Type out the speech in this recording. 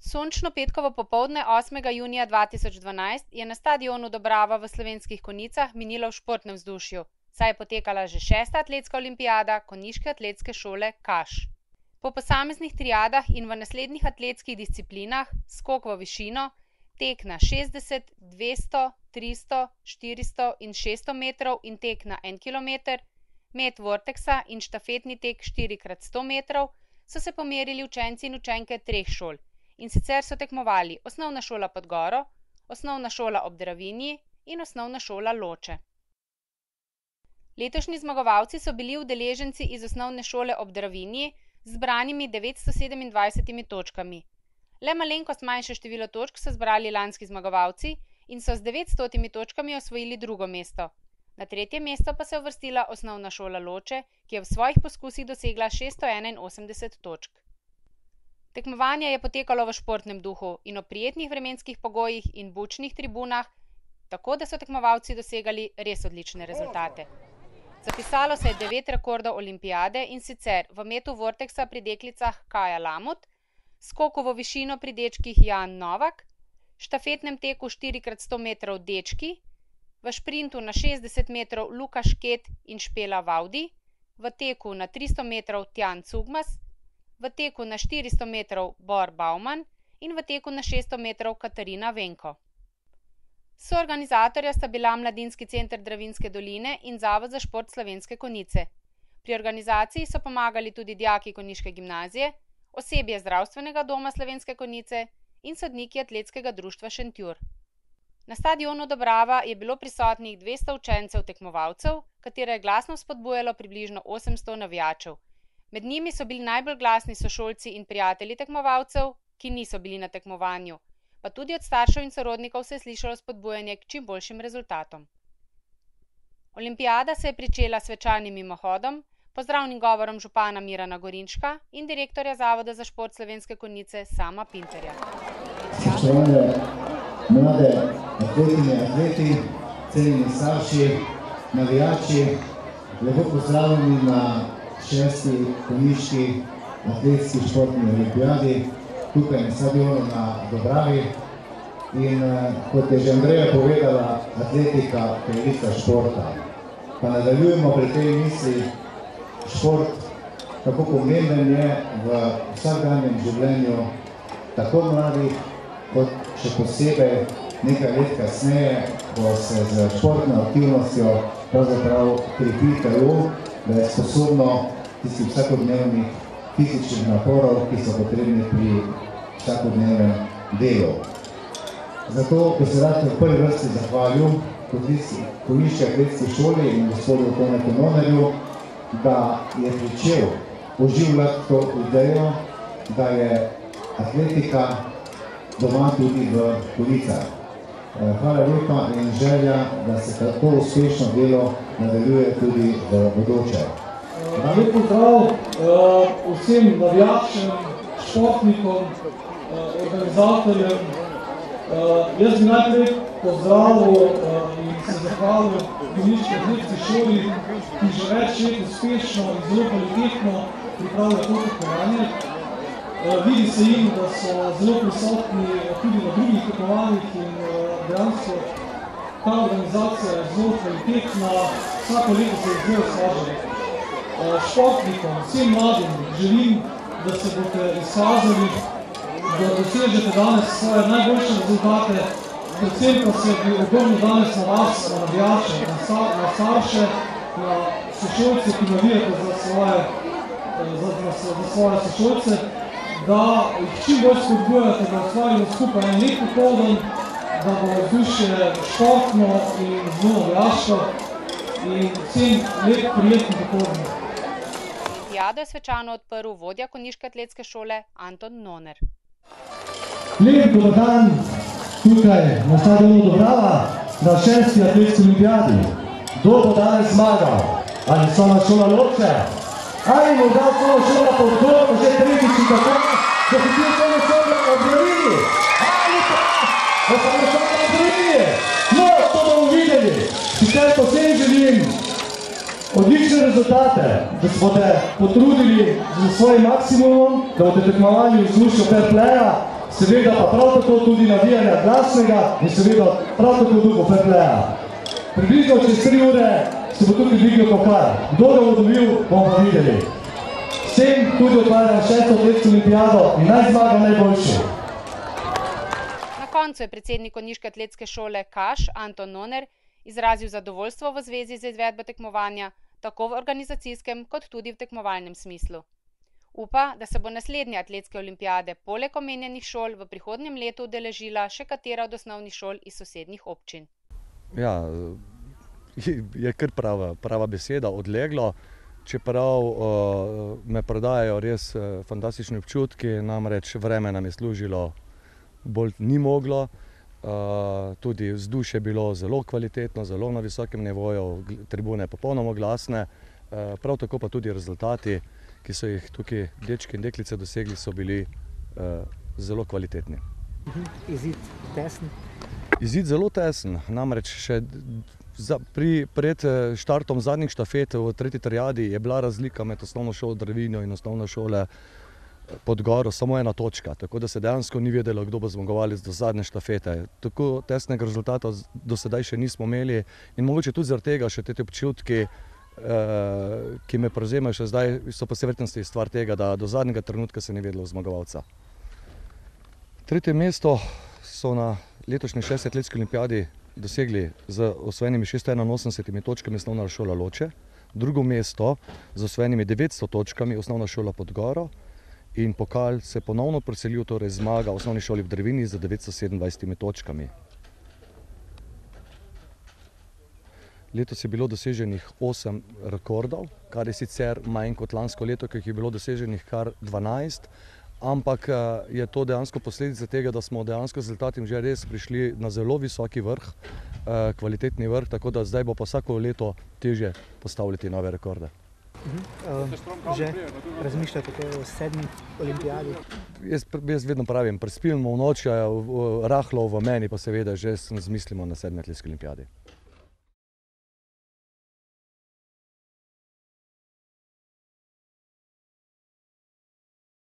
Sončno petkovo popoldne 8. junija 2012 je na stadionu Dobrava v Slovenskih Konjicah minilo v športnem vzdušju, saj je potekala že 6. atletska olimpijada Konjiške atletske šole Kaš. Po posameznih triadah in v naslednjih atletskih disciplinah skok v višino, tek na 60, 200, 300, 400 in 600 metrov in tek na 1 kilometer, met vorteksa in štafetni tek 4x100 metrov so se pomerili učenci in učenke 3 šol. In sicer so tekmovali Osnovna šola Pod Goro, Osnovna šola ob Dravinji in Osnovna šola Loče. Letošnji zmagovalci so bili udeleženci iz Osnovne šole ob Dravinji z zbranimi 927 točkami. Le malenkost manjše število točk so zbrali lanski zmagovalci in so z 900 točkami osvojili drugo mesto. Na tretje mesto pa se je uvrstila Osnovna šola Loče, ki je v svojih poskusih dosegla 681 točk. Tekmovanje je potekalo v športnem duhu in ob prijetnih vremenskih pogojih in bučnih tribunah, tako da so tekmovalci dosegali res odlične rezultate. Zapisalo se je 9 rekordov olimpijade in sicer v metu vorteksa pri deklicah Kaja Lamut, skoku v višino pri dečkih Jan Novak, štafetnem teku 4x100 metrov dečki, v šprintu na 60 metrov Luka Šket in Špela Vaudi, v teku na 300 metrov Tjan Cugmas, v teku na 400 metrov Bor Bauman in v teku na 600 metrov Katarina Venko. Soorganizatorja sta bila Mladinski center Dravinjske doline in Zavod za šport Slovenske Konjice. Pri organizaciji so pomagali tudi dijaki Konjiške gimnazije, osebje Zdravstvenega doma Slovenske Konjice in sodniki Atletskega društva Šentjur. Na stadionu Dobrava je bilo prisotnih 200 učencev tekmovalcev, katere je glasno spodbujalo približno 800 navijačev. Med njimi so bili najbolj glasni sošolci in prijatelji tekmovalcev, ki niso bili na tekmovanju, pa tudi od staršev in sorodnikov se je slišalo spodbujanje k čim boljšim rezultatom. Olimpijada se je pričela s svečanim mimohodom, pozdravnim govorom župana Mirana Gorinška in direktorja Zavoda za šport Slovenske Konjice Sama Pinterja. Spoštovane mlade atletinje, atleti, cenjeni starši, navijači, lepo pozdravljeni na 6. Konjiški atletski športni olimpijadi, tukaj na stadionu na Dobravi. In kot je že Andreja povedala, atletika je kraljica športa. Pa nadaljujemo pri tej misli, šport, kako pomemben je v vsakdanjem življenju tako mladih, kot še posebej nekaj let kasneje, ko se z športno aktivnostjo pravzaprav krepi telo, da je sposobno tistih vsakodnevnih fizičnih naporov, ki so potrebni pri vsakodnevnem delu. Zato bi se rad v prvi vrsti zahvalil Konjiški atletski šoli in gospodu Tonetu Nonerju, da je pričel oživljati to idejo, da je atletika doma tudi v Konjicah. Hvala lepa in želja, da se tako uspešno delo nadaljuje tudi v bodoče. Lep pozdrav vsem navijačem, športnikom, organizatorjem. Jaz bi najprej pozdravil in se zahvalil Konjiški atletski šoli, ki že več let uspešno in zelo kvalitetno pripravlja to tekmovanje. Vidi se jim, da so zelo prisotni tudi na drugih tekmovanjih in dejansko ta organizacija je zelo kvalitetna, vsako leto se je zelo slažila. Športnikom, vsem mladim želim, da se boste izkazali, da dosežete danes svoje najboljše rezultate, predvsem pa se bi obrnil danes na vas, na navijače, na starše, na sošolce, ki navijate za svoje sošolce, da jih čim bolj spodbujate, da ustvarimo skupaj en lep popoldan, da bo vzdušje športno in zelo navijaško in vsem lep prijetno popoldan. Olimpijado je svečano odprl vodja Konjiške atletske šole Anton Noner. Lep dober dan tukaj na stadionu Dobrava na 6. atletski olimpijadi. Kdo bo danes zmagal? Ali Osnovna šola Loče? Ali morda Osnovna šola Pod Goro, že tretjič in tako, da se ti Osnovna šola ob Dravinji? Ali pa Osnovna šola ob Dravinji? No, to bomo videli. Sicer posebej želim odlične rezultate, da se boste potrudili z svojim maksimumom, da boste tekmovali v vzdušju fair playa, seveda pa prav tako tudi navijanja glasnega in seveda prav tako dugo fair playa. Približno čez 3 ure se bo tukaj dvignil pokal. Kdo ga bo dobil, bomo pa videli. Vsem tudi otvarjam 6. atletsko olimpijado in naj zmaga najboljši. Na koncu je predsednik konjiške atletske šole Kaš Anton Noner izrazil zadovoljstvo v zvezi z izvedbo tekmovanja, tako v organizacijskem kot tudi v tekmovalnem smislu. Upa, da se bo naslednje atletske olimpijade poleg omenjenih šol v prihodnjem letu udeležila še katera od osnovnih šol iz sosednjih občin. Ja, je kar prava beseda, odleglo, čeprav me predajajo res fantastični občutki, namreč vreme nam je služilo, bolj ni moglo, tudi vzdušje je bilo zelo kvalitetno, zelo na visokem nivoju, tribune popolnoma glasne, prav tako pa tudi rezultati, ki so jih tukaj dečki in deklice dosegli, so bili zelo kvalitetni. Izid tesen? Izid zelo tesen, namreč še pred štartom zadnjih štafet v 3. triadi je bila razlika med osnovno šolo Dravinjo in osnovno šole Podgoro samo 1 točka, tako da se dejansko ni vedelo, kdo bo zmagovalec do zadnje štafete. Tako tesnega rezultata do sedaj še nismo imeli in mogoče tudi zaradi tega še te občutki, ki me prevzemajo še zdaj, so pa verjetnosti stvar tega, da do zadnjega trenutka se ni vedelo zmagovalca. 3. mesto so na letošnji 6. atletski olimpijadi dosegli z osvojenimi 681 točkami osnovna šola Loče, 2. mesto z osvojenimi 900 točkami osnovna šola Podgoro in pokal se ponovno preselil, torej zmaga v osnovni šoli v Drevini z 927 točkami. Letos je bilo doseženih 8 rekordov, kar je sicer manj kot lansko leto, ki je bilo doseženih kar 12, ampak je to dejansko posledica tega, da smo dejansko z rezultatom že res prišli na zelo visoki vrh, kvalitetni vrh, tako da zdaj bo pa vsako leto težje postavljati nove rekorde. Že razmišljate o 7. olimpijadi? Jaz vedno pravim, prespimo v noč, rahlo v meni pa seveda že zmislimo na 7. atletski olimpijadi.